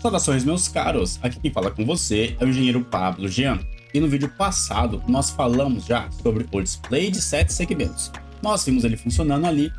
Saudações, meus caros! Aqui quem fala com você é o engenheiro Pablo Jean. E no vídeo passado nós falamos já sobre o display de 7 segmentos. Nós vimos ele funcionando ali,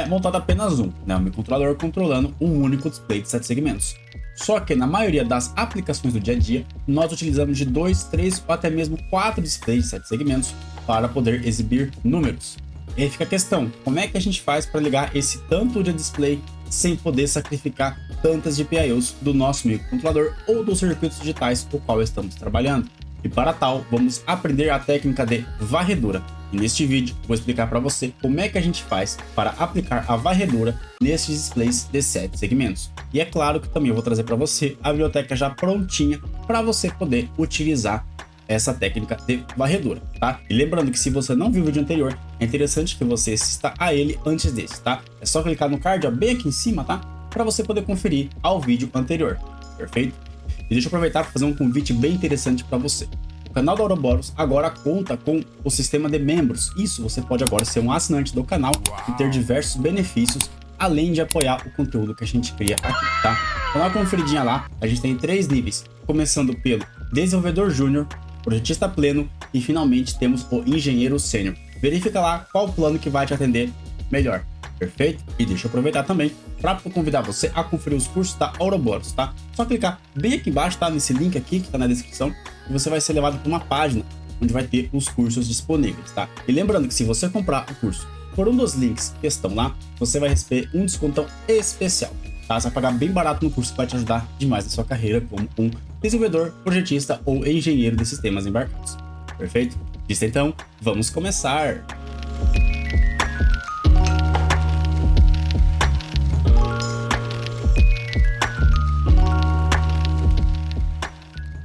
montado apenas um, né, o microcontrolador controlando um único display de 7 segmentos. Só que na maioria das aplicações do dia a dia, nós utilizamos de 2, 3 ou até mesmo 4 displays de 7 segmentos para poder exibir números. E aí fica a questão, como é que a gente faz para ligar esse tanto de display sem poder sacrificar tantas GPIOs do nosso microcontrolador ou dos circuitos digitais com o qual estamos trabalhando? E para tal, vamos aprender a técnica de varredura. E neste vídeo, vou explicar para você como é que a gente faz para aplicar a varredura nesses displays de 7 segmentos. E é claro que também eu vou trazer para você a biblioteca já prontinha para você poder utilizar essa técnica de varredura, tá? E lembrando que se você não viu o vídeo anterior, é interessante que você assista a ele antes desse, tá? É só clicar no card, ó, bem aqui em cima, tá? Para você poder conferir ao vídeo anterior, perfeito? E deixa eu aproveitar para fazer um convite bem interessante para você. O canal da Ouroboros agora conta com o sistema de membros. Isso, você pode agora ser um assinante do canal e ter diversos benefícios, além de apoiar o conteúdo que a gente cria aqui, tá? Então dá uma conferidinha lá, a gente tem 3 níveis, começando pelo desenvolvedor júnior, projetista pleno e finalmente temos o engenheiro sênior. Verifica lá qual plano que vai te atender melhor, perfeito? E deixa eu aproveitar também para convidar você a conferir os cursos da Ouroboros, tá? Só clicar bem aqui embaixo, tá? Nesse link aqui que tá na descrição e você vai ser levado para uma página onde vai ter os cursos disponíveis, tá? E lembrando que se você comprar o curso por um dos links que estão lá, você vai receber um descontão especial, tá? Você vai pagar bem barato no curso que vai te ajudar demais na sua carreira como um desenvolvedor, projetista ou engenheiro de sistemas embarcados. Perfeito? Disso então, vamos começar!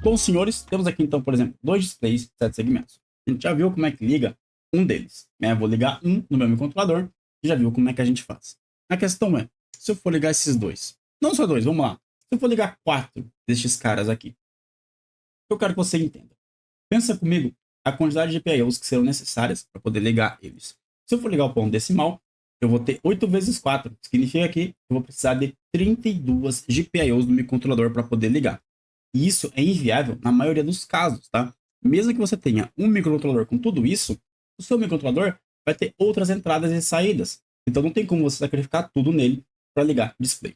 Bom, senhores, temos aqui então, por exemplo, 2 displays de 7 segmentos. A gente já viu como é que liga um deles, né? Eu vou ligar um no meu microcontrolador e já viu como é que a gente faz. A questão é, se eu for ligar esses dois, não só dois, vamos lá. Se eu for ligar 4 destes caras aqui, eu quero que você entenda. Pensa comigo a quantidade de GPIOs que serão necessárias para poder ligar eles. Se eu for ligar o ponto decimal, eu vou ter 8 vezes 4. Significa que eu vou precisar de 32 GPIOs no microcontrolador para poder ligar. E isso é inviável na maioria dos casos, tá? Mesmo que você tenha um microcontrolador com tudo isso, o seu microcontrolador vai ter outras entradas e saídas. Então não tem como você sacrificar tudo nele para ligar o display,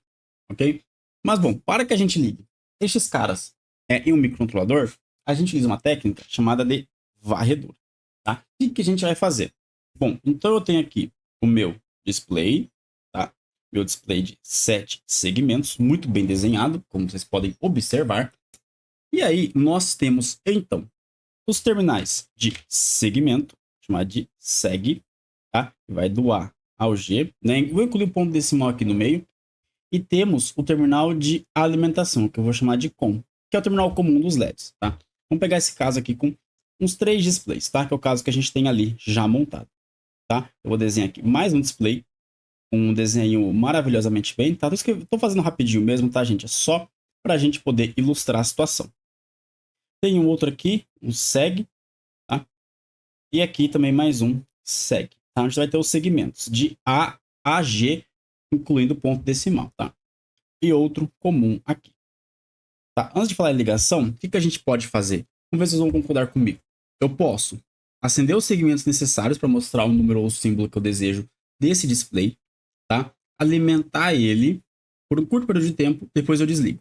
ok? Mas bom, para que a gente ligue estes caras em um microcontrolador, a gente utiliza uma técnica chamada de varredura, tá? O que a gente vai fazer? Bom, então eu tenho aqui o meu display, tá? Meu display de 7 segmentos, muito bem desenhado, como vocês podem observar. E aí nós temos então os terminais de segmento, chamado de seg, tá? Que vai do A ao G, né? Vou incluir um ponto decimal aqui no meio. E temos o terminal de alimentação, que eu vou chamar de COM, que é o terminal comum dos LEDs, tá? Vamos pegar esse caso aqui com uns 3 displays, tá? Que é o caso que a gente tem ali já montado, tá? Eu vou desenhar aqui mais um display, um desenho maravilhosamente bem, tá? Tô fazendo rapidinho mesmo, tá, gente? É só pra gente poder ilustrar a situação. Tem um outro aqui, um seg, tá? E aqui também mais um seg, tá? A gente vai ter os segmentos de A a G, incluindo o ponto decimal, tá? E outro comum aqui, tá? Antes de falar em ligação, o que a gente pode fazer? Vamos ver se vocês vão concordar comigo. Eu posso acender os segmentos necessários para mostrar o número ou o símbolo que eu desejo desse display, tá? Alimentar ele por um curto período de tempo, depois eu desligo.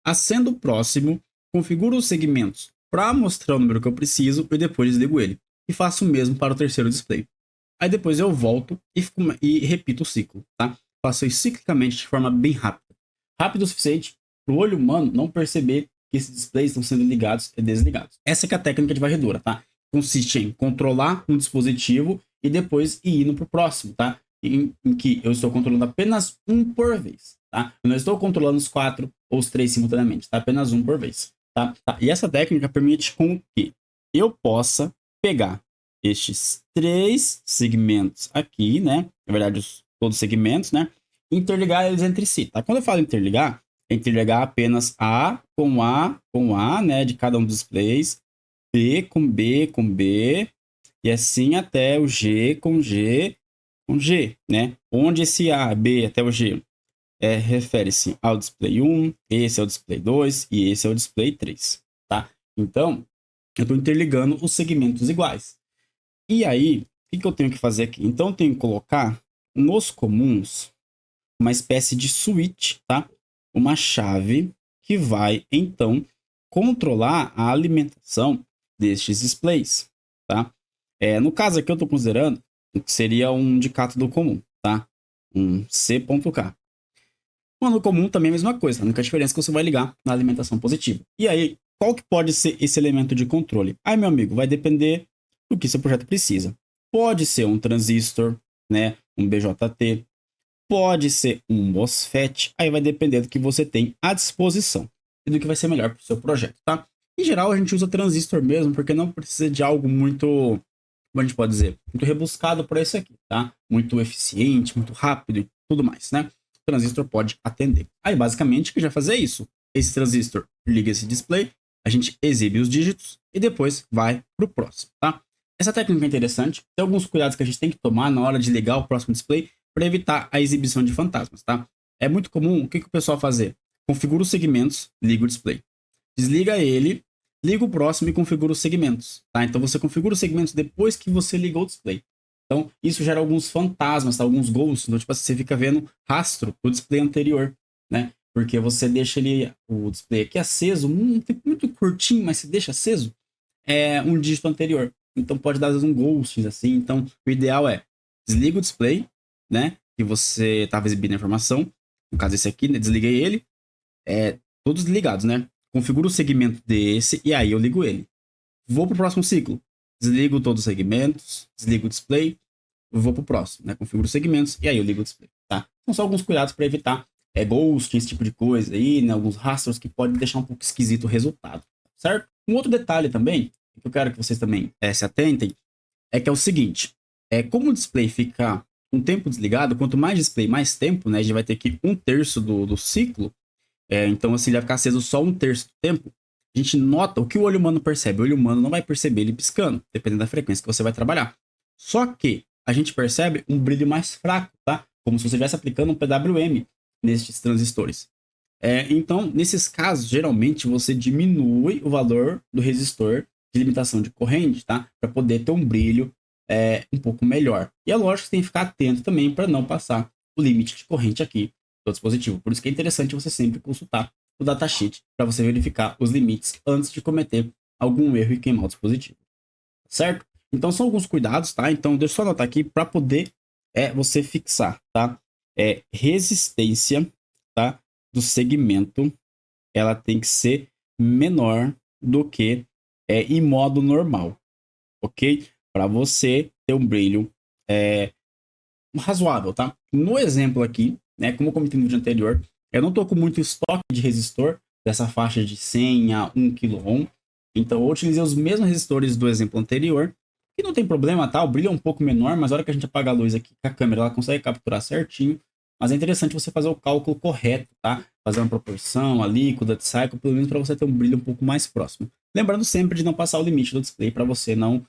Acendo o próximo, configuro os segmentos para mostrar o número que eu preciso e depois desligo ele. E faço o mesmo para o terceiro display. Aí depois eu volto e repito o ciclo, tá? Faço isso ciclicamente de forma bem rápida. Rápido o suficiente para o olho humano não perceber que esses displays estão sendo ligados e desligados. Essa que é a técnica de varredura, tá? Consiste em controlar um dispositivo e depois ir indo para o próximo, tá? Em que eu estou controlando apenas um por vez, tá? Eu não estou controlando os 4 ou os 3 simultaneamente, tá? Apenas um por vez, tá? E essa técnica permite com que eu possa pegar estes 3 segmentos aqui, né? Na verdade, todos os segmentos, né? Interligar eles entre si, tá? Quando eu falo interligar, é interligar apenas A com A com A, né? De cada um dos displays, B com B com B, e assim até o G com G com G, né? Onde esse A, B até o G refere-se ao display 1, esse é o display 2 e esse é o display 3, tá? Então, eu estou interligando os segmentos iguais. E aí, o que eu tenho que fazer aqui? Então, eu tenho que colocar nos comuns uma espécie de switch, tá? Uma chave que vai, então, controlar a alimentação destes displays, tá? No caso aqui, eu estou considerando que seria um de cátodo comum, tá? Um C.K. No comum também é a mesma coisa, a única diferença é que você vai ligar na alimentação positiva. E aí, qual que pode ser esse elemento de controle? Aí, meu amigo, vai depender do que seu projeto precisa. Pode ser um transistor, né? Um BJT, pode ser um MOSFET, aí vai depender do que você tem à disposição e do que vai ser melhor para o seu projeto, tá? Em geral, a gente usa transistor mesmo, porque não precisa de algo muito, como a gente pode dizer, muito rebuscado para isso aqui, tá? Muito eficiente, muito rápido e tudo mais, né? O transistor pode atender. Aí, basicamente, o que já fazer é isso. Esse transistor liga esse display, a gente exibe os dígitos e depois vai para o próximo, tá? Essa técnica é interessante. Tem alguns cuidados que a gente tem que tomar na hora de ligar o próximo display para evitar a exibição de fantasmas, tá? É muito comum, o que o pessoal fazer? Configura os segmentos, liga o display. Desliga ele, liga o próximo e configura os segmentos, tá? Então você configura os segmentos depois que você ligou o display. Então isso gera alguns fantasmas, tá? Alguns ghosts, então tipo assim, você fica vendo rastro do display anterior, né? Porque você deixa ele, o display aqui aceso, muito curtinho, mas você deixa aceso, um dígito anterior. Então pode dar às vezes um ghost, assim. Então o ideal é desliga o display, né? Que você estava exibindo a informação. No caso, esse aqui, né? Desliguei ele. Todos ligados, né? Configuro o segmento desse e aí eu ligo ele. Vou pro próximo ciclo. Desligo todos os segmentos, desligo o display, vou pro próximo, né? Configuro os segmentos e aí eu ligo o display, tá? São só alguns cuidados para evitar ghost, esse tipo de coisa aí, né? Alguns rastros que podem deixar um pouco esquisito o resultado, certo? Um outro detalhe também, que eu quero que vocês também se atentem, é que é o seguinte, como o display fica um tempo desligado, quanto mais display, mais tempo, né? A gente vai ter aqui um terço do ciclo, então assim, ele vai ficar aceso só um terço do tempo. A gente nota o que o olho humano percebe. O olho humano não vai perceber ele piscando, dependendo da frequência que você vai trabalhar. Só que a gente percebe um brilho mais fraco, tá? Como se você estivesse aplicando um PWM nesses transistores. Então, nesses casos, geralmente você diminui o valor do resistor de limitação de corrente, tá? Para poder ter um brilho um pouco melhor. E é lógico que você tem que ficar atento também para não passar o limite de corrente aqui do dispositivo. Por isso que é interessante você sempre consultar o datasheet para você verificar os limites antes de cometer algum erro e queimar o dispositivo. Certo? Então são alguns cuidados, tá? Então deixa eu só anotar aqui para poder você fixar, tá? Resistência, tá? Do segmento, ela tem que ser menor do que em modo normal, ok? Para você ter um brilho razoável, tá? No exemplo aqui, né, como eu comentei no vídeo anterior, eu não tô com muito estoque de resistor dessa faixa de 100 a 1 kΩ, então eu utilizei os mesmos resistores do exemplo anterior, que não tem problema, tá? O brilho é um pouco menor, mas a hora que a gente apaga a luz aqui com a câmera, ela consegue capturar certinho, mas é interessante você fazer o cálculo correto, tá? Fazer uma proporção ali, com o duty cycle, pelo menos para você ter um brilho um pouco mais próximo. Lembrando sempre de não passar o limite do display para você não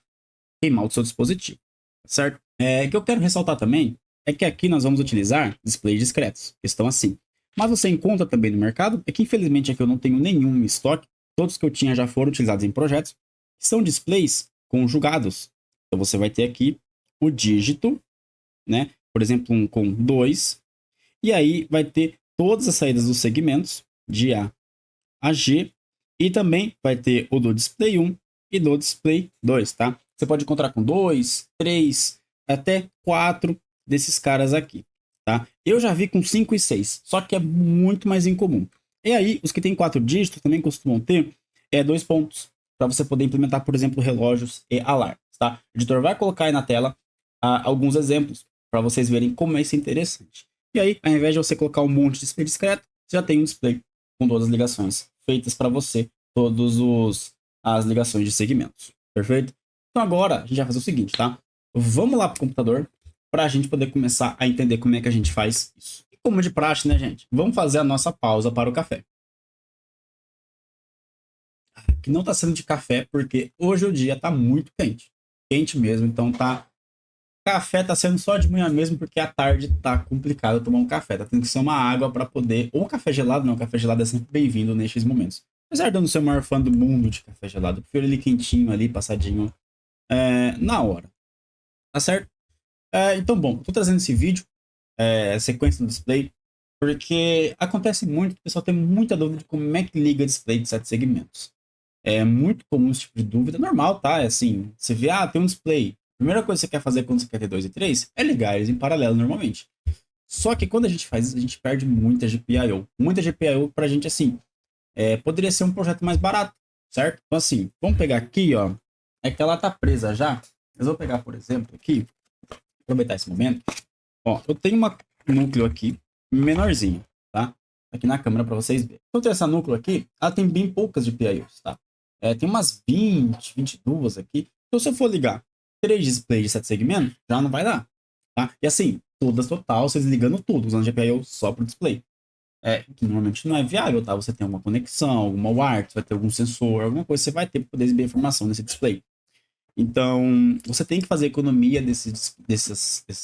queimar o seu dispositivo, certo? O que eu quero ressaltar também é que aqui nós vamos utilizar displays discretos, que estão assim. Mas você encontra também no mercado, é que infelizmente aqui eu não tenho nenhum em estoque, todos que eu tinha já foram utilizados em projetos, que são displays conjugados. Então você vai ter aqui o dígito, né? Por exemplo, um com 2, e aí vai ter todas as saídas dos segmentos, de A a G, e também vai ter o do display 1 e do display 2, tá? Você pode encontrar com 2, 3, até 4 desses caras aqui, tá? Eu já vi com 5 e 6, só que é muito mais incomum. E aí, os que têm 4 dígitos também costumam ter 2 pontos, para você poder implementar, por exemplo, relógios e alarmes, tá? O editor vai colocar aí na tela alguns exemplos, para vocês verem como é isso interessante. E aí, ao invés de você colocar um monte de display discreto, você já tem um display com todas as ligações feitas para você, as ligações de segmentos, perfeito? Então agora a gente vai fazer o seguinte, tá? Vamos lá pro computador para a gente poder começar a entender como é que a gente faz isso. E como de praxe, né, gente? Vamos fazer a nossa pausa para o café. Que não tá sendo de café porque hoje o dia tá muito quente. Quente mesmo, então tá Café tá sendo só de manhã mesmo, porque à tarde tá complicado tomar um café. Tá tendo que ser uma água para poder. Ou um café gelado, não. Um café gelado é sempre bem-vindo nestes momentos. Apesar de eu não ser o maior fã do mundo de café gelado, eu prefiro ele quentinho ali, passadinho na hora. Tá certo? Então, bom, tô trazendo esse vídeo, sequência do display, porque acontece muito, o pessoal tem muita dúvida de como é que liga display de 7 segmentos. É muito comum esse tipo de dúvida, normal, tá? É assim, você vê, tem um display. A primeira coisa que você quer fazer quando você quer ter 2 e 3 é ligar eles em paralelo normalmente. Só que quando a gente faz isso, a gente perde muita GPIO. Muita GPIO pra gente, assim, poderia ser um projeto mais barato, certo? Então, assim, vamos pegar aqui, ó. É que ela tá presa já. Mas eu vou pegar, por exemplo, aqui, aproveitar esse momento. Ó, eu tenho um núcleo aqui, menorzinho, tá? Aqui na câmera para vocês verem. Então, tem essa núcleo aqui, ela tem bem poucas GPIOs, tá? Tem umas 20, 22 aqui. Então, se eu for ligar 3 displays de 7 segmentos, já não vai dar, tá? E assim, todas total, vocês ligando tudo, usando GPIO só pro display. Que normalmente não é viável, tá? Você tem alguma conexão, alguma WART, vai ter algum sensor, alguma coisa que você vai ter para poder exibir informação nesse display. Então, você tem que fazer economia desses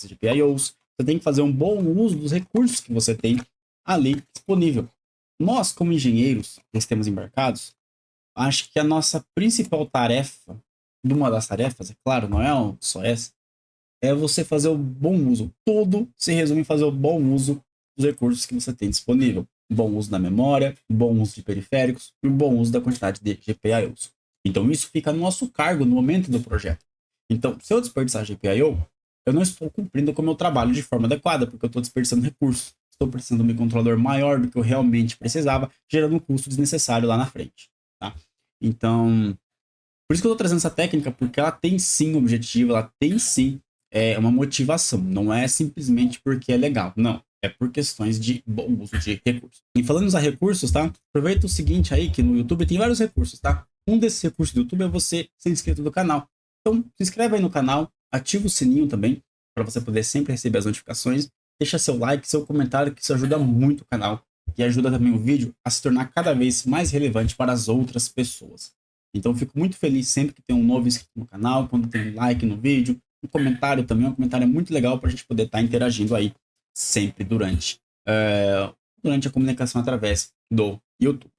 GPIOs, você tem que fazer um bom uso dos recursos que você tem ali disponível. Nós, como engenheiros de sistemas embarcados, acho que a nossa principal tarefa, uma das tarefas, é claro, não é só essa, é você fazer o bom uso. Tudo se resume em fazer o bom uso dos recursos que você tem disponível. Bom uso da memória, bom uso de periféricos e bom uso da quantidade de GPIOs. Então isso fica no nosso cargo no momento do projeto. Então, se eu desperdiçar GPIO, eu não estou cumprindo com o meu trabalho de forma adequada, porque eu estou desperdiçando recursos. Estou precisando de um controlador maior do que eu realmente precisava, gerando um custo desnecessário lá na frente. Tá? Então, por isso que eu estou trazendo essa técnica, porque ela tem sim um objetivo, ela tem sim uma motivação. Não é simplesmente porque é legal, não. É por questões de bom uso de recursos. E falando em usar recursos, tá? Aproveita o seguinte aí, que no YouTube tem vários recursos, tá? Um desses recursos do YouTube é você ser inscrito no canal. Então, se inscreve aí no canal, ativa o sininho também, para você poder sempre receber as notificações. Deixa seu like, seu comentário, que isso ajuda muito o canal. E ajuda também o vídeo a se tornar cada vez mais relevante para as outras pessoas. Então, eu fico muito feliz sempre que tem um novo inscrito no canal, quando tem um like no vídeo, um comentário também. Um comentário é muito legal para a gente poder estar interagindo aí sempre durante a comunicação através do YouTube.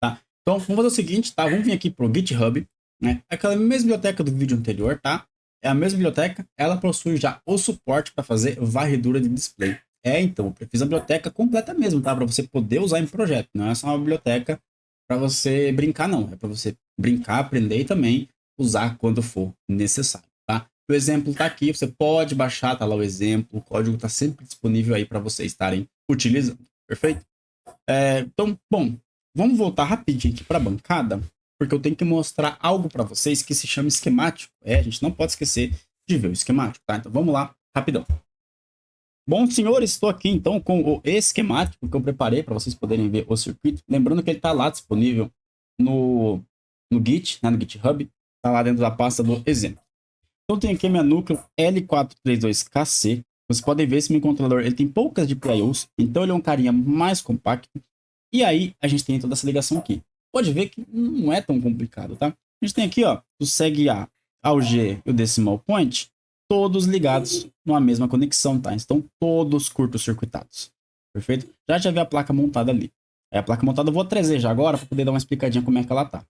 Tá? Então, vamos fazer o seguinte, tá? Vamos vir aqui pro GitHub, né? Aquela mesma biblioteca do vídeo anterior, tá? É a mesma biblioteca, ela possui já o suporte para fazer varredura de display. Então, eu fiz a biblioteca completa mesmo, tá? Para você poder usar em projeto. Não é só uma biblioteca para você brincar, não. É para você brincar, aprender e também usar quando for necessário, tá? O exemplo tá aqui, você pode baixar, tá lá o exemplo, o código tá sempre disponível aí para vocês estarem utilizando, perfeito? Então, bom, vamos voltar rapidinho aqui para a bancada, porque eu tenho que mostrar algo para vocês que se chama esquemático. A gente não pode esquecer de ver o esquemático, tá? Então vamos lá, rapidão. Bom, senhores, estou aqui então com o esquemático que eu preparei para vocês poderem ver o circuito. Lembrando que ele está lá disponível no Git, né, no GitHub, está lá dentro da pasta do exemplo. Então tem aqui a minha núcleo L432KC. Vocês podem ver esse meu controlador, ele tem poucas GPIOs, então ele é um carinha mais compacto. E aí a gente tem toda essa ligação aqui. Pode ver que não é tão complicado, tá? A gente tem aqui, ó, o SEG-A ao G e o decimal point, todos ligados numa mesma conexão, tá? Estão todos curtos-circuitados. Perfeito? Já vi a placa montada ali. A placa montada eu vou trazer já agora para poder dar uma explicadinha como é que ela tá.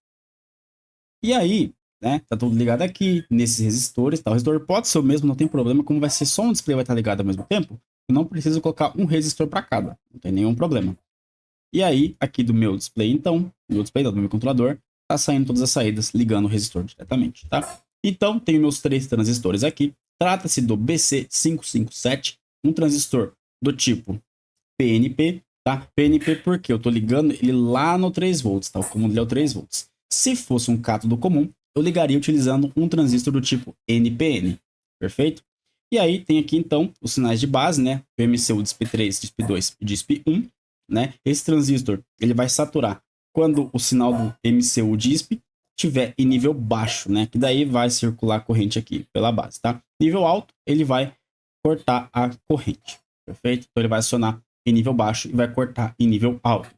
E aí, né, tá tudo ligado aqui, nesses resistores, tá? O resistor pode ser o mesmo, não tem problema, como vai ser só um display vai estar ligado ao mesmo tempo, eu não preciso colocar um resistor para cada, não tem nenhum problema. E aí, aqui do meu display, então, do meu controlador, tá saindo todas as saídas, ligando o resistor diretamente, tá? Então, tenho meus 3 transistores aqui. Trata-se do BC557, um transistor do tipo PNP, tá? PNP porque eu tô ligando ele lá no 3 volts, tá? O comum dele é o 3 volts. Se fosse um cátodo comum, eu ligaria utilizando um transistor do tipo NPN, perfeito? E aí, tem aqui, então, os sinais de base, né? PMCU, DISP3, DISP2 e DISP1. Né? Esse transistor ele vai saturar quando o sinal do MCU DISP estiver em nível baixo, né? Que daí vai circular a corrente aqui pela base, tá? Nível alto, ele vai cortar a corrente, perfeito? Então ele vai acionar em nível baixo e vai cortar em nível alto,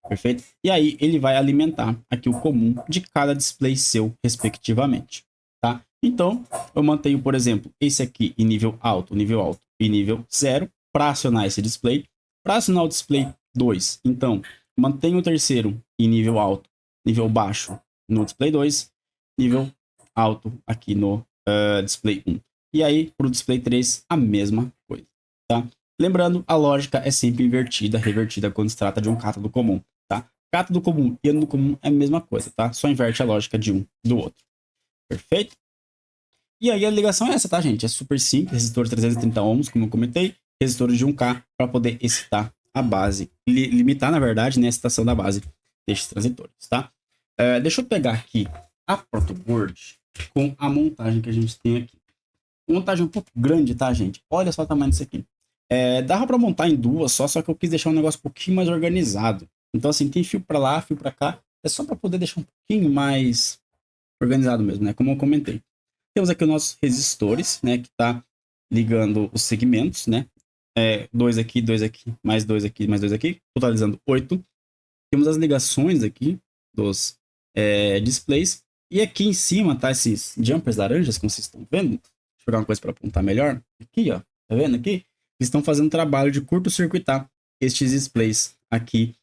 perfeito? E aí ele vai alimentar aqui o comum de cada display seu, respectivamente, tá? Então, eu mantenho, por exemplo, esse aqui em nível alto e nível 0 para acionar esse display. Para acionar o display 2, então, mantenho o terceiro em nível alto, nível baixo no display 2, nível alto aqui no display 1. E aí, para o display 3, a mesma coisa, tá? Lembrando, a lógica é sempre invertida, revertida quando se trata de um cátodo comum, tá? Cátodo comum e ânodo comum é a mesma coisa, tá? Só inverte a lógica de um do outro. Perfeito? E aí a ligação é essa, tá, gente? É super simples, resistor de 330 ohms, como eu comentei, resistores de 1K para poder excitar a base, limitar, na verdade, né, a excitação da base destes transitores, tá? Deixa eu pegar aqui a protoboard com a montagem que a gente tem aqui. Montagem um pouco grande, tá, gente? Olha só o tamanho disso aqui. Dava para montar em duas só que eu quis deixar um negócio um pouquinho mais organizado. Então, assim, tem fio para lá, fio para cá. É só para poder deixar um pouquinho mais organizado mesmo, né? Como eu comentei. Temos aqui os nossos resistores, né? Que tá ligando os segmentos, né? Dois aqui, mais dois aqui, mais dois aqui, totalizando 8. Temos as ligações aqui dos displays. E aqui em cima, tá? Esses jumpers laranjas, como vocês estão vendo. Deixa eu pegar uma coisa para apontar melhor. Aqui, ó. Tá vendo aqui? Eles estão fazendo trabalho de curto-circuitar estes displays aqui,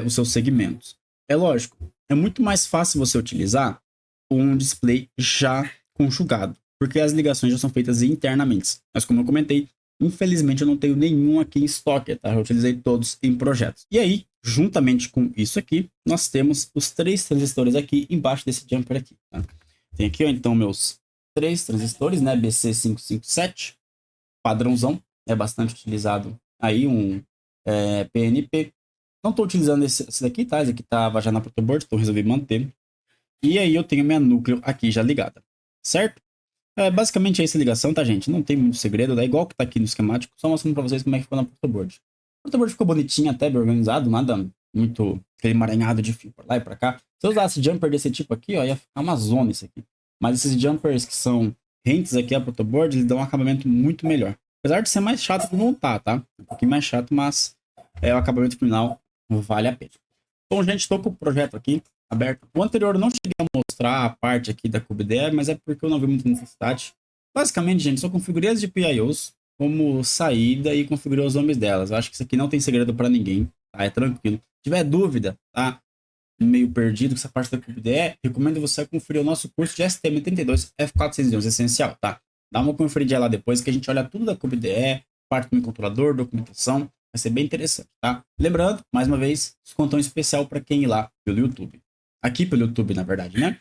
os seus segmentos. É lógico, é muito mais fácil você utilizar um display já conjugado, porque as ligações já são feitas internamente. Mas como eu comentei, infelizmente eu não tenho nenhum aqui em estoque, tá? Eu utilizei todos em projetos. E aí, juntamente com isso aqui, nós temos os 3 transistores aqui embaixo desse jumper aqui, tá? Tem aqui, ó, então, meus 3 transistores, né? BC557, padrãozão, é bastante utilizado aí, um PNP. Não estou utilizando esse daqui, tá? Esse aqui estava já na protoboard, então resolvi manter. E aí eu tenho minha núcleo aqui já ligada, certo? Basicamente é essa ligação, tá, gente? Não tem muito segredo, é igual que tá aqui no esquemático, só mostrando pra vocês como é que ficou na protoboard. A protoboard ficou bonitinha, até bem organizado, nada muito aquele emaranhado de fio pra lá e pra cá. Se eu usasse jumper desse tipo aqui, ó, ia ficar uma zona isso aqui. Mas esses jumpers que são rentes aqui a protoboard, eles dão um acabamento muito melhor. Apesar de ser mais chato de montar, tá? Um pouquinho mais chato, mas o acabamento final vale a pena. Bom, gente, estou com o projeto aqui aberto. O anterior eu não cheguei a mostrar a parte aqui da CubeDE, mas é porque eu não vi muita necessidade. Basicamente, gente, só configurei as GPIOs como saída e configurei os nomes delas. Eu acho que isso aqui não tem segredo para ninguém, tá? É tranquilo. Se tiver dúvida, tá? Meio perdido com essa parte da CubeDE, recomendo você conferir o nosso curso de STM32 F411 Essencial, tá? Dá uma conferidinha lá depois que a gente olha tudo da CubeDE, parte do controlador, documentação, vai ser bem interessante, tá? Lembrando, mais uma vez, descontão especial para quem ir lá pelo YouTube. Aqui pelo YouTube, na verdade, né?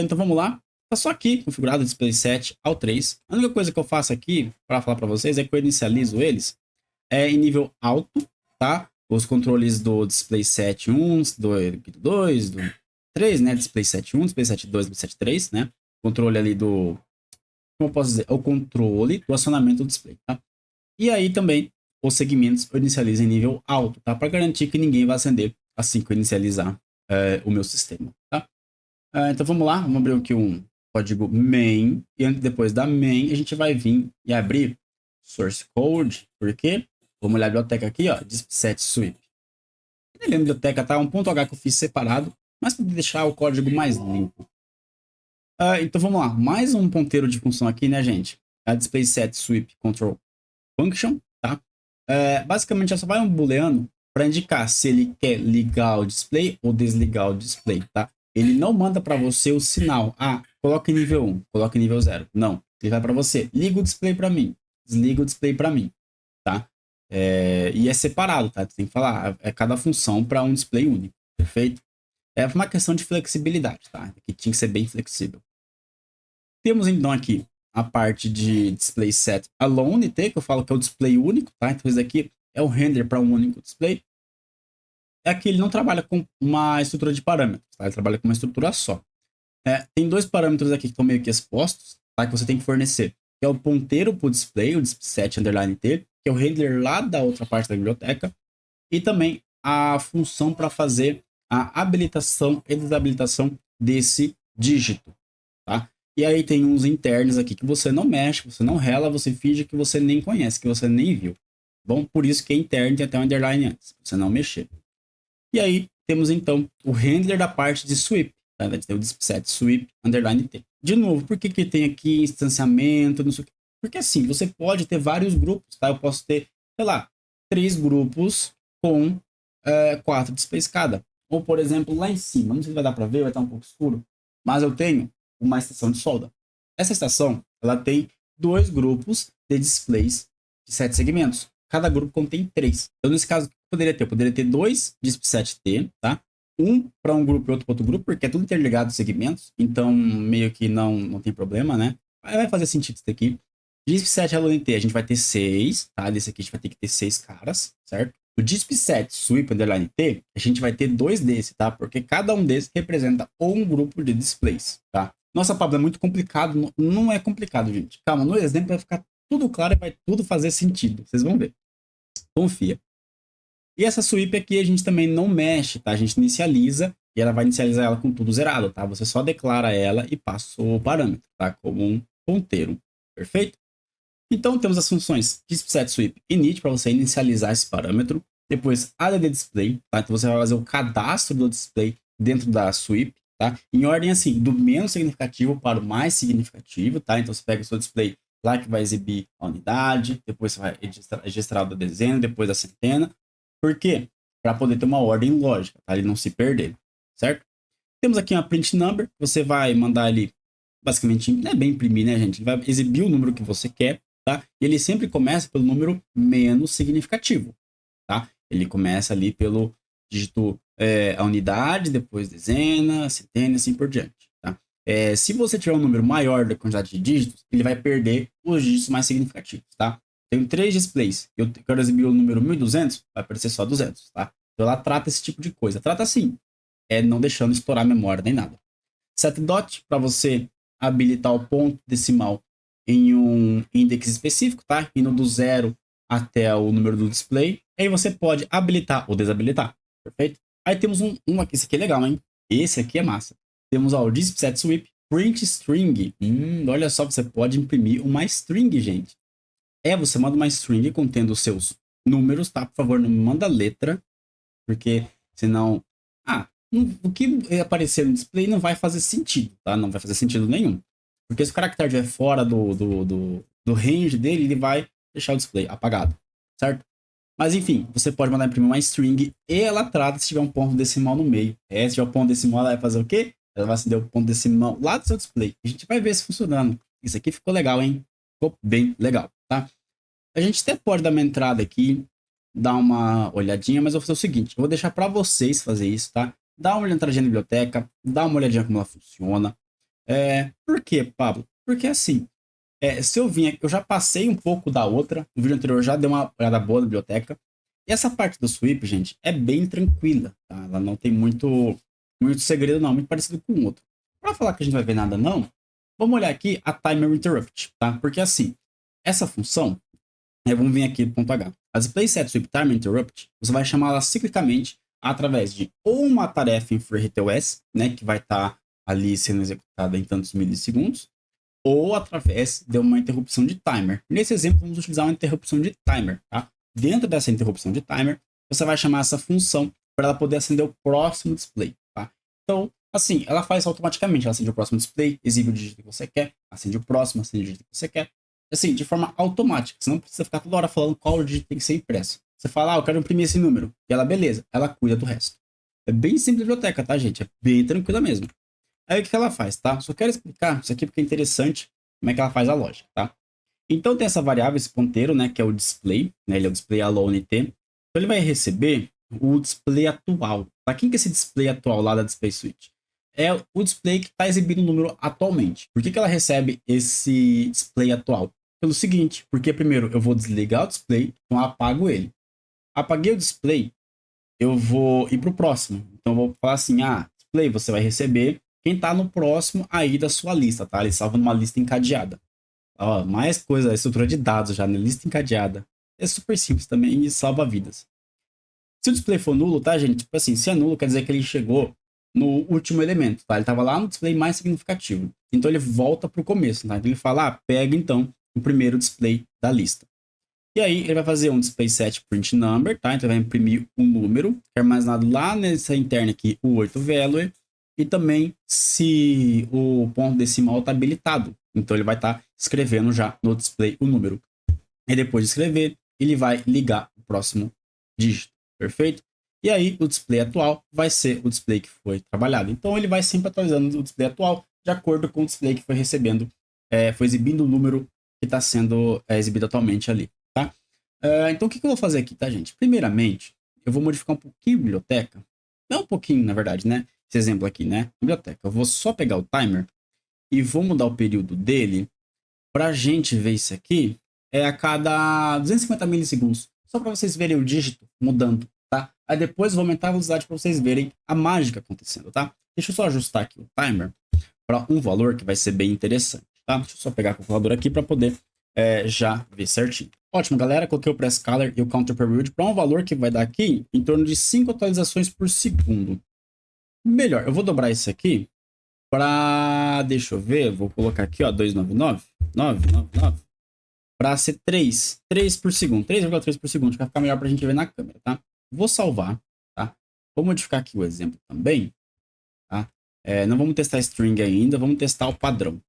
Então vamos lá. Tá só aqui configurado o display 7 ao 3. A única coisa que eu faço aqui para falar para vocês é que eu inicializo eles em nível alto, tá? Os controles do display 7 1, do 2, do 3, né? Display 7 1, display 7 2, display 7 3, né? Controle ali do... Como eu posso dizer? É o controle do acionamento do display, tá? E aí também os segmentos eu inicializo em nível alto, tá? Para garantir que ninguém vai acender assim que eu inicializar o meu sistema, tá? Então vamos lá, vamos abrir aqui um código main, e depois da main a gente vai vir e abrir source code, porque vamos olhar a biblioteca aqui, ó, disk7 sweep. A biblioteca tá um ponto .h que eu fiz separado, mas para deixar o código mais limpo. Então vamos lá, mais um ponteiro de função aqui, né, gente? A display set sweep control function, tá? Basicamente, só vai um booleano para indicar se ele quer ligar o display ou desligar o display, tá? Ele não manda para você o sinal, coloque nível 1, coloque nível 0. Não, ele vai para você, liga o display para mim, desliga o display para mim, tá? E é separado, tá? Você tem que falar, é cada função para um display único, perfeito? É uma questão de flexibilidade, tá? Que tinha que ser bem flexível. Temos então aqui a parte de display set alone, que eu falo que é o display único, tá? Então esse daqui é o render para um único display. Aqui ele não trabalha com uma estrutura de parâmetros, tá? Ele trabalha com uma estrutura só. Tem 2 parâmetros aqui que estão meio que expostos, tá? Que você tem que fornecer, que é o ponteiro para o display, o set underline t, que é o render lá da outra parte da biblioteca, e também a função para fazer a habilitação e desabilitação desse dígito, tá? E aí tem uns internos aqui que você não mexe, você não rela, você finge que você nem conhece, que você nem viu. Bom, por isso que é interno, tem até um underline antes, você não mexer. E aí temos então o handler da parte de sweep, tá? Vai ter o set sweep underline t. De novo, por que que tem aqui instanciamento, não sei o quê? Porque assim, você pode ter vários grupos, tá? Eu posso ter, sei lá, 3 grupos com 4 displays cada. Ou, por exemplo, lá em cima, não sei se vai dar para ver, vai estar um pouco escuro, mas eu tenho uma estação de solda. Essa estação, ela tem 2 grupos de displays de 7 segmentos. Cada grupo contém 3. Então, nesse caso, o que eu poderia ter? Eu poderia ter 2 DISP7T, tá? Um para um grupo e outro para outro grupo, porque é tudo interligado os segmentos, então meio que não tem problema, né? Vai fazer sentido isso daqui. DISP7 LNT, a gente vai ter 6, tá? Desse aqui a gente vai ter que ter 6 caras, certo? O DISP7 Sweep Underline T, a gente vai ter 2 desse, tá? Porque cada um desses representa um grupo de displays, tá? Nossa, Pablo, é muito complicado. Não é complicado, gente. Calma, no exemplo vai ficar tudo claro e vai tudo fazer sentido. Vocês vão ver. Confia. E essa sweep aqui a gente também não mexe, tá? A gente inicializa e ela vai inicializar ela com tudo zerado, tá? Você só declara ela e passa o parâmetro, tá? Como um ponteiro. Perfeito? Então temos as funções DispSetSweep init para você inicializar esse parâmetro. Depois addDisplay, tá? Então você vai fazer o cadastro do display dentro da sweep, tá? Em ordem assim, do menos significativo para o mais significativo, tá? Então você pega o seu display lá que vai exibir a unidade, depois você vai registrar o dezena, depois a centena. Por quê? Para poder ter uma ordem lógica, tá? Ele não se perder, certo? Temos aqui uma print number, você vai mandar ele, basicamente, não é bem imprimir, né, gente? Ele vai exibir o número que você quer, tá? E ele sempre começa pelo número menos significativo, tá? Ele começa ali pelo dígito, a unidade, depois dezena, centena e assim por diante, tá? Se você tiver um número maior da quantidade de dígitos, ele vai perder os dígitos mais significativos, tá? Tenho 3 displays, eu quero exibir o número 1200, vai aparecer só 200, tá? Então ela trata esse tipo de coisa. Trata assim, não deixando estourar a memória nem nada. SetDot, para você habilitar o ponto decimal em um index específico, tá? Indo do 0 até o número do display. Aí você pode habilitar ou desabilitar, perfeito? Aí temos um aqui, esse aqui é legal, hein? Esse aqui é massa. Temos o DispSetSweep Print String. Olha só, você pode imprimir uma string, gente. Você manda uma string contendo os seus números, tá? Por favor, não me manda letra, porque senão... o que aparecer no display não vai fazer sentido, tá? Não vai fazer sentido nenhum. Porque se o caractere estiver fora do range dele, ele vai deixar o display apagado, certo? Mas enfim, você pode mandar imprimir uma string e ela trata se tiver um ponto decimal no meio. Se tiver um ponto decimal, ela vai fazer o quê? Ela vai acender o ponto decimal lá do seu display. A gente vai ver se funcionando. Isso aqui ficou legal, hein? Ficou bem legal, tá? A gente até pode dar uma entrada aqui, dar uma olhadinha, mas eu vou fazer o seguinte, eu vou deixar para vocês fazer isso, tá? Dá uma entradinha na biblioteca, dá uma olhadinha como ela funciona. Por quê, Pablo? Porque assim, se eu vim aqui, eu já passei um pouco da outra, no vídeo anterior eu já dei uma olhada boa na biblioteca, e essa parte do sweep, gente, é bem tranquila, tá? Ela não tem muito segredo não, muito parecido com o outro. Para falar que a gente vai ver nada não, vamos olhar aqui a Timer Interrupt, tá? Porque assim, essa função, vamos vir aqui do ponto H. A DisplaySetSweepTimer Interrupt, você vai chamar ela ciclicamente através de ou uma tarefa em FreeRTOS, né, que vai estar ali sendo executada em tantos milissegundos, ou através de uma interrupção de timer. Nesse exemplo, vamos utilizar uma interrupção de timer, tá? Dentro dessa interrupção de timer, você vai chamar essa função para ela poder acender o próximo display, tá? Então, assim, ela faz automaticamente, ela acende o próximo display, exibe o dígito que você quer, acende o próximo, acende o dígito que você quer, assim, de forma automática. Você não precisa ficar toda hora falando qual dígito tem que ser impresso. Você fala, eu quero imprimir esse número. E ela, beleza, ela cuida do resto. É bem simples a biblioteca, tá, gente? É bem tranquila mesmo. Aí o que ela faz, tá? Só quero explicar isso aqui porque é interessante como é que ela faz a lógica, tá? Então tem essa variável, esse ponteiro, né, que é o display, né? Ele é o display alone t. Então ele vai receber o display atual. Tá? Quem que é esse display atual lá da Display Switch? É o display que está exibindo o número atualmente. Por que ela recebe esse display atual? Pelo seguinte, porque primeiro eu vou desligar o display, então eu apago ele. Apaguei o display, eu vou ir para o próximo. Então eu vou falar assim, display, você vai receber quem está no próximo aí da sua lista, tá? Ele salva numa lista encadeada. Ó, mais coisa, estrutura de dados já, né? Lista encadeada. É super simples também e salva vidas. Se o display for nulo, tá, gente? Tipo assim, se é nulo, quer dizer que ele chegou no último elemento, tá? Ele estava lá no display mais significativo. Então ele volta para o começo, tá? Então ele fala, pega então o primeiro display da lista. E aí ele vai fazer um display set print number, tá? Então vai imprimir um número, que é armazenado lá nessa interna aqui, o 8 value. e também se o ponto decimal está habilitado. Então ele vai estar escrevendo já no display o número. E depois de escrever, ele vai ligar o próximo dígito, perfeito? E aí o display atual vai ser o display que foi trabalhado. Então ele vai sempre atualizando o display atual de acordo com o display que foi recebendo, foi exibindo o número que está sendo exibido atualmente ali, tá? Então o que eu vou fazer aqui, tá, gente? Primeiramente, eu vou modificar um pouquinho a biblioteca. Não um pouquinho, na verdade, né? Esse exemplo aqui, né? Biblioteca. Eu vou só pegar o timer e vou mudar o período dele para a gente ver isso aqui a cada 250 milissegundos. Só para vocês verem o dígito mudando, tá? Aí depois eu vou aumentar a velocidade para vocês verem a mágica acontecendo, tá? Deixa eu só ajustar aqui o timer para um valor que vai ser bem interessante, tá? Deixa eu só pegar a calculadora aqui para poder já ver certinho. Ótimo, galera. Coloquei o press color e o counter period para um valor que vai dar aqui em torno de 5 atualizações por segundo. Melhor, eu vou dobrar isso aqui para, deixa eu ver, vou colocar aqui, ó, 299 para ser 3 por segundo, 3,3 por segundo, vai ficar melhor para a gente ver na câmera, tá? Vou salvar, tá? Vou modificar aqui o exemplo também, tá? Não vamos testar string ainda, vamos testar o padrão.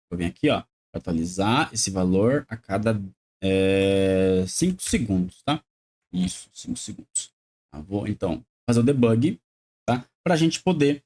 Vou vir aqui, ó, atualizar esse valor a cada 5 segundos, tá? Isso, 5 segundos. Vou, então, fazer o debug, tá? Para a gente poder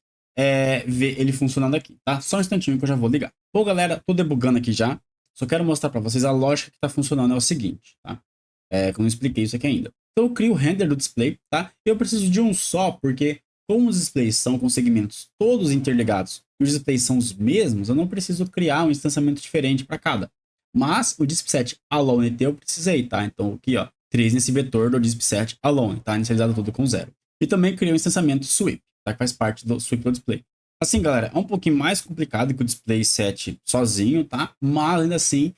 ver ele funcionando aqui, tá? Só um instantinho que eu já vou ligar. Bom, galera, tô debugando aqui já. Só quero mostrar para vocês a lógica que está funcionando é o seguinte, tá? Que eu não expliquei isso aqui ainda. Então eu crio o render do display, tá? Eu preciso de um só, porque como os displays são com segmentos todos interligados e os displays são os mesmos, eu não preciso criar um instanciamento diferente para cada. Mas o dispset alone eu precisei, tá? Então aqui, ó, 3 nesse vetor do dispset alone, tá? Inicializado tudo com 0. E também criei um instanciamento sweep, tá? Que faz parte do sweep do display. Assim, galera, é um pouquinho mais complicado que o display set sozinho, tá? Mas ainda assim,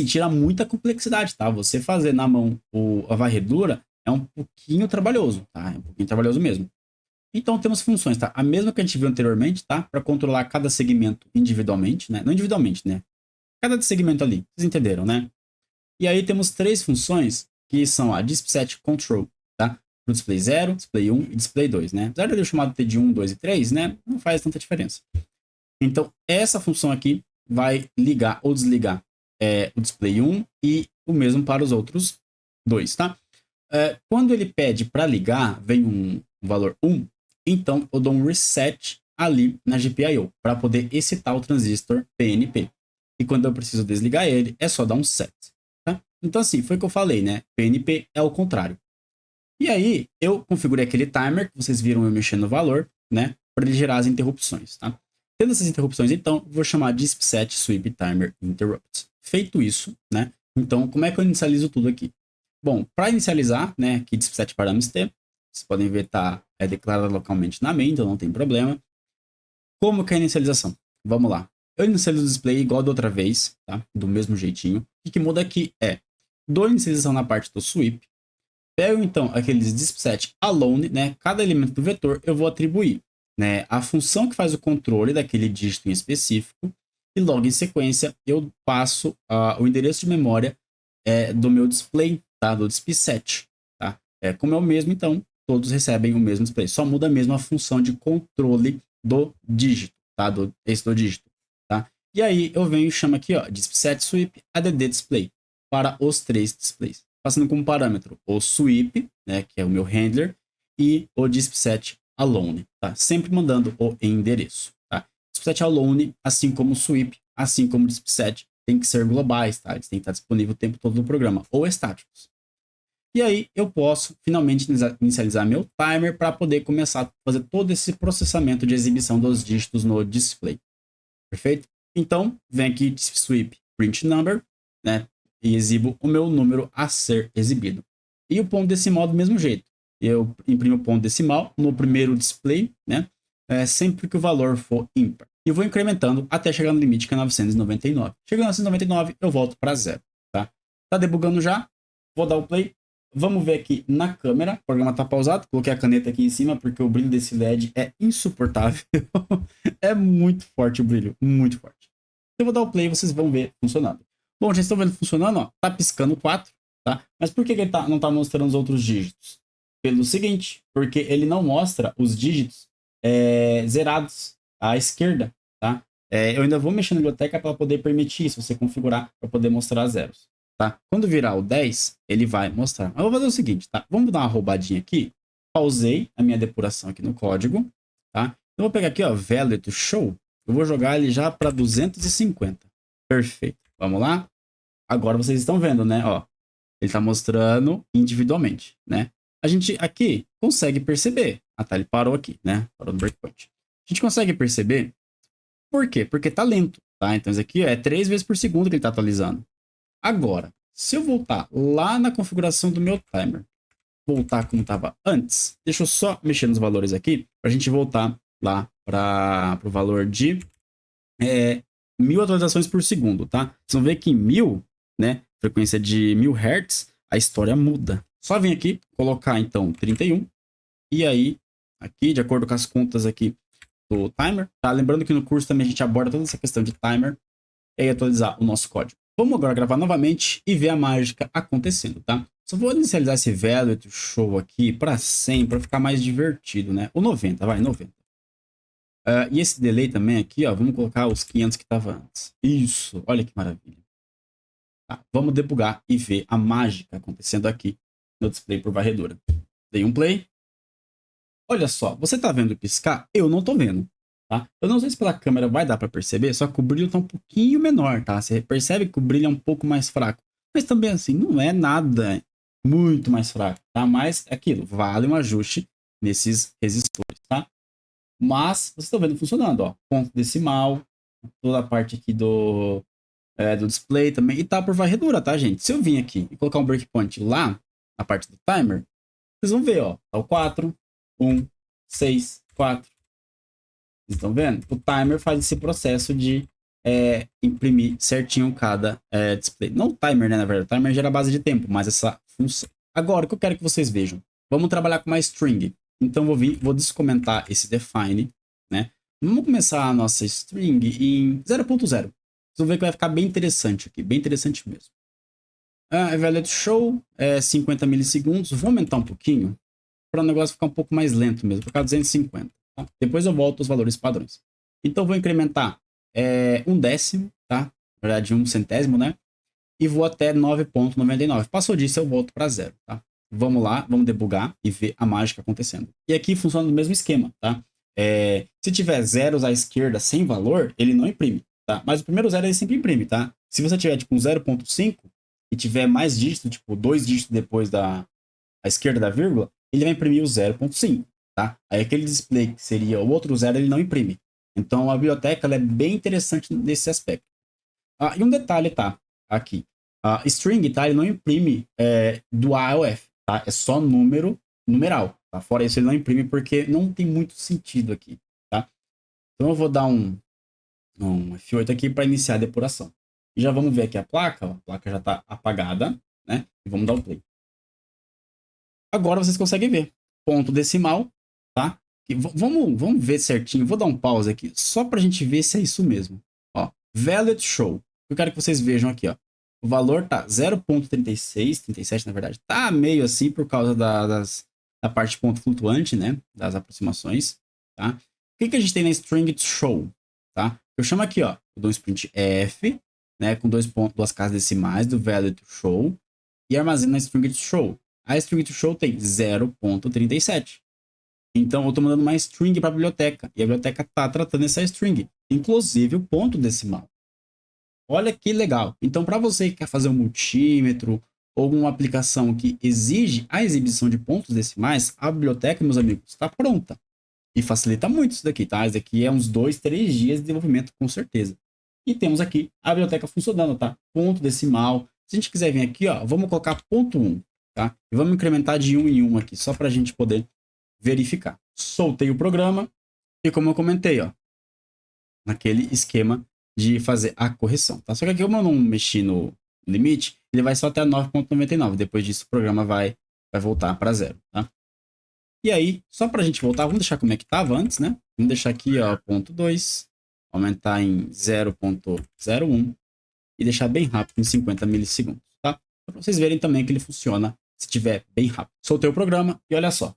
tira muita complexidade, tá? Você fazer na mão a varredura é um pouquinho trabalhoso, tá? É um pouquinho trabalhoso mesmo. Então temos funções, tá? A mesma que a gente viu anteriormente, tá? Para controlar cada segmento individualmente, né? Não individualmente, né? Cada segmento ali, vocês entenderam, né? E aí temos 3 funções que são a dispset control, tá? Para o display 0, display 1 e display 2, né? Apesar de eu chamado de 1, 2 e 3, né? Não faz tanta diferença. Então, essa função aqui vai ligar ou desligar o display 1 e o mesmo para os outros 2, tá? Quando ele pede para ligar, vem um valor 1, então eu dou um reset ali na GPIO para poder excitar o transistor PNP. E quando eu preciso desligar ele, é só dar um set. Tá? Então, assim, foi o que eu falei, né? PNP é o contrário. E aí, eu configurei aquele timer, que vocês viram eu mexendo no valor, né? Para ele gerar as interrupções, tá? Tendo essas interrupções, então, vou chamar dispset sweep timer interrupt. Feito isso, né? Então, como é que eu inicializo tudo aqui? Bom, para inicializar, né? Aqui dispset parameters t, vocês podem ver tá declarado localmente na main, então não tem problema. Como que é a inicialização? Vamos lá. Eu inicializo o display igual da outra vez, tá? Do mesmo jeitinho. O que muda aqui dou inicialização na parte do sweep. Pego então aqueles dispset alone, né? Cada elemento do vetor eu vou atribuir, né? A função que faz o controle daquele dígito em específico. E logo em sequência eu passo o endereço de memória do meu display, tá? Do dispset, tá? Como é o mesmo, então todos recebem o mesmo display. Só muda mesmo a função de controle do dígito, tá? Do dígito, tá? E aí eu venho e chamo aqui, ó, dispset sweep add display para os 3 displays, passando como parâmetro o sweep, né, que é o meu handler, e o dispset alone, tá? Sempre mandando o endereço, tá? Dispset alone, assim como o sweep, assim como o dispset, tem que ser globais, tá? Eles têm que estar disponíveis o tempo todo no programa, ou estáticos. E aí eu posso finalmente inicializar meu timer para poder começar a fazer todo esse processamento de exibição dos dígitos no display. Perfeito? Então, vem aqui sweep print number, né? E exibo o meu número a ser exibido. E o ponto decimal do mesmo jeito. Eu imprimo o ponto decimal no primeiro display, né? Sempre que o valor for ímpar. E vou incrementando até chegar no limite que é 999. Chegando a 999, eu volto para 0. Tá? Tá debugando já? Vou dar o play. Vamos ver aqui na câmera. O programa está pausado. Coloquei a caneta aqui em cima porque o brilho desse LED é insuportável. É muito forte o brilho, muito forte. Eu vou dar o play e vocês vão ver funcionando. Bom, já estão vendo funcionando, ó. Tá piscando 4, tá? Mas por que ele não tá mostrando os outros dígitos? Pelo seguinte, porque ele não mostra os dígitos zerados à esquerda, tá? Eu ainda vou mexer na biblioteca para poder permitir isso, você configurar para poder mostrar zeros, tá? Quando virar o 10, ele vai mostrar. Mas eu vou fazer o seguinte, tá? Vamos dar uma roubadinha aqui. Pausei a minha depuração aqui no código, tá? Eu vou pegar aqui, ó, value to show. Eu vou jogar ele já para 250. Perfeito. Vamos lá? Agora vocês estão vendo, né? Ó, ele está mostrando individualmente, né? A gente aqui consegue perceber. Ah, tá, ele parou aqui, né? Parou no breakpoint. A gente consegue perceber. Por quê? Porque tá lento, tá? Então isso aqui é 3 vezes por segundo que ele está atualizando. Agora, se eu voltar lá na configuração do meu timer, voltar como estava antes, deixa eu só mexer nos valores aqui, para a gente voltar lá para o valor de 1000 atualizações por segundo, tá? Vocês vão ver que em 1000, né, frequência de 1000 Hz, a história muda. Só vem aqui, colocar então 31, e aí, aqui, de acordo com as contas aqui do timer, tá? Lembrando que no curso também a gente aborda toda essa questão de timer, e aí atualizar o nosso código. Vamos agora gravar novamente e ver a mágica acontecendo, tá? Só vou inicializar esse value to show aqui para 100, para ficar mais divertido, né? O 90, vai, 90. E esse delay também aqui, ó, vamos colocar os 500 que estava antes. Isso, olha que maravilha. Tá, vamos debugar e ver a mágica acontecendo aqui no display por varredura. Dei um play. Olha só, você tá vendo piscar? Eu não tô vendo, tá? Eu não sei se pela câmera vai dar para perceber, só que o brilho tá um pouquinho menor, tá? Você percebe que o brilho é um pouco mais fraco. Mas também assim, não é nada muito mais fraco, tá? Mas é aquilo, vale um ajuste nesses resistores, tá? Mas vocês estão vendo funcionando, ó. Ponto decimal, toda a parte aqui do display também. E tá por varredura, tá, gente? Se eu vir aqui e colocar um breakpoint lá, na parte do timer, vocês vão ver, ó. Tá o 4, 1, 6, 4. Vocês estão vendo? O timer faz esse processo de imprimir certinho cada display. Não o timer, né, na verdade. O timer gera a base de tempo, mas essa função. Agora, o que eu quero que vocês vejam? Vamos trabalhar com uma string. Então, vou descomentar esse define, né? Vamos começar a nossa string em 0.0. Vocês vão ver que vai ficar bem interessante aqui, bem interessante mesmo. Value show, 50 milissegundos. Vou aumentar um pouquinho, para o negócio ficar um pouco mais lento mesmo, para 250. Tá? Depois eu volto aos valores padrões. Então, vou incrementar 1/10, tá? Na verdade, 1/100, né? E vou até 9.99. Passou disso, eu volto para 0, tá? Vamos lá, vamos debugar e ver a mágica acontecendo. E aqui funciona do mesmo esquema, tá? Se tiver zeros à esquerda sem valor, ele não imprime, tá? Mas o primeiro zero ele sempre imprime, tá? Se você tiver tipo um 0.5 e tiver mais dígitos, tipo 2 dígitos depois à esquerda da vírgula, ele vai imprimir o 0.5, tá? Aí aquele display que seria o outro zero, ele não imprime. Então a biblioteca ela é bem interessante nesse aspecto. E um detalhe, tá? Aqui. String, tá? Ele não imprime do A ao F, tá? É só numeral, tá? Fora isso, ele não imprime porque não tem muito sentido aqui, tá? Então eu vou dar um F8 aqui para iniciar a depuração. E já vamos ver aqui a placa, ó. A placa já está apagada, né? E vamos dar o play. Agora vocês conseguem ver. Ponto decimal, tá? E vamos ver certinho. Vou dar um pause aqui, só para a gente ver se é isso mesmo. Ó, value show. Eu quero que vocês vejam aqui, ó. O valor tá 0.36, 37 na verdade. Tá meio assim por causa da parte ponto flutuante, né? Das aproximações, tá? O que a gente tem na string to show, tá? Eu chamo aqui, ó. Eu dou um sprint f, né? Com duas casas decimais do value to show e armazeno na string to show. A string to show tem 0.37. Então, eu estou mandando uma string para a biblioteca. E a biblioteca está tratando essa string, inclusive o ponto decimal. Olha que legal. Então, para você que quer fazer um multímetro ou uma aplicação que exige a exibição de pontos decimais, a biblioteca, meus amigos, está pronta. E facilita muito isso daqui, tá? Isso daqui é uns 2, 3 dias de desenvolvimento, com certeza. E temos aqui a biblioteca funcionando, tá? Ponto decimal. Se a gente quiser vir aqui, ó, vamos colocar ponto 1, tá? E vamos incrementar de 1 em 1 aqui, só para a gente poder verificar. Soltei o programa e como eu comentei, ó, naquele esquema de fazer a correção, tá? Só que aqui como eu não mexi no limite, ele vai só até 9.99. Depois disso o programa vai voltar para 0, tá? E aí, só para a gente voltar, vamos deixar como é que estava antes, né? Vamos deixar aqui, ó, ponto 2, aumentar em 0.01 e deixar bem rápido em 50 milissegundos, tá? Para vocês verem também que ele funciona se tiver bem rápido. Soltei o programa e olha só,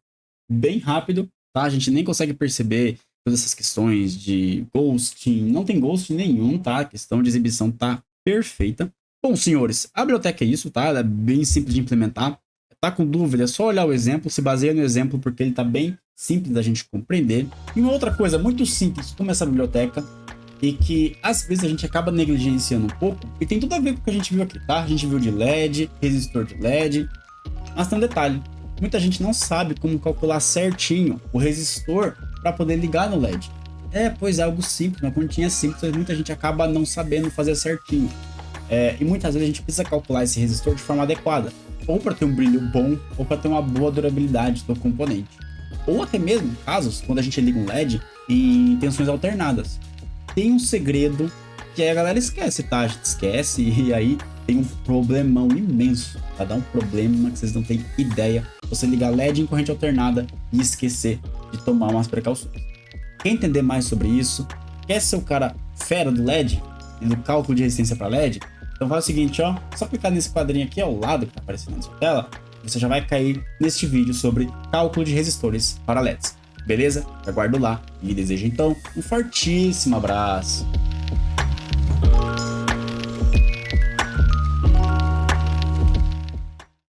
bem rápido, tá? A gente nem consegue perceber todas essas questões de ghosting. Não tem ghosting nenhum, tá? A questão de exibição tá perfeita. Bom, senhores, a biblioteca é isso, tá? Ela é bem simples de implementar. Tá com dúvida, é só olhar o exemplo, se baseia no exemplo, porque ele tá bem simples da gente compreender. E uma outra coisa muito simples como essa biblioteca, e que às vezes a gente acaba negligenciando um pouco, e tem tudo a ver com o que a gente viu aqui, tá? A gente viu de LED, resistor de LED, mas tem um detalhe. Muita gente não sabe como calcular certinho o resistor para poder ligar no LED. Pois é, algo simples, uma continha simples, mas muita gente acaba não sabendo fazer certinho. E muitas vezes a gente precisa calcular esse resistor de forma adequada, ou para ter um brilho bom, ou para ter uma boa durabilidade do componente. Ou até mesmo casos, quando a gente liga um LED em tensões alternadas. Tem um segredo que aí a galera esquece, tá? A gente esquece e aí tem um problemão imenso, tá? Dá um problema que vocês não têm ideia. Você ligar LED em corrente alternada e esquecer de tomar umas precauções. Quer entender mais sobre isso? Quer ser o cara fera do LED e do cálculo de resistência para LED? Então faz o seguinte, ó, só clicar nesse quadrinho aqui ao lado que tá aparecendo na sua tela, você já vai cair neste vídeo sobre cálculo de resistores para LEDs. Beleza? Aguardo lá e lhe desejo então um fortíssimo abraço.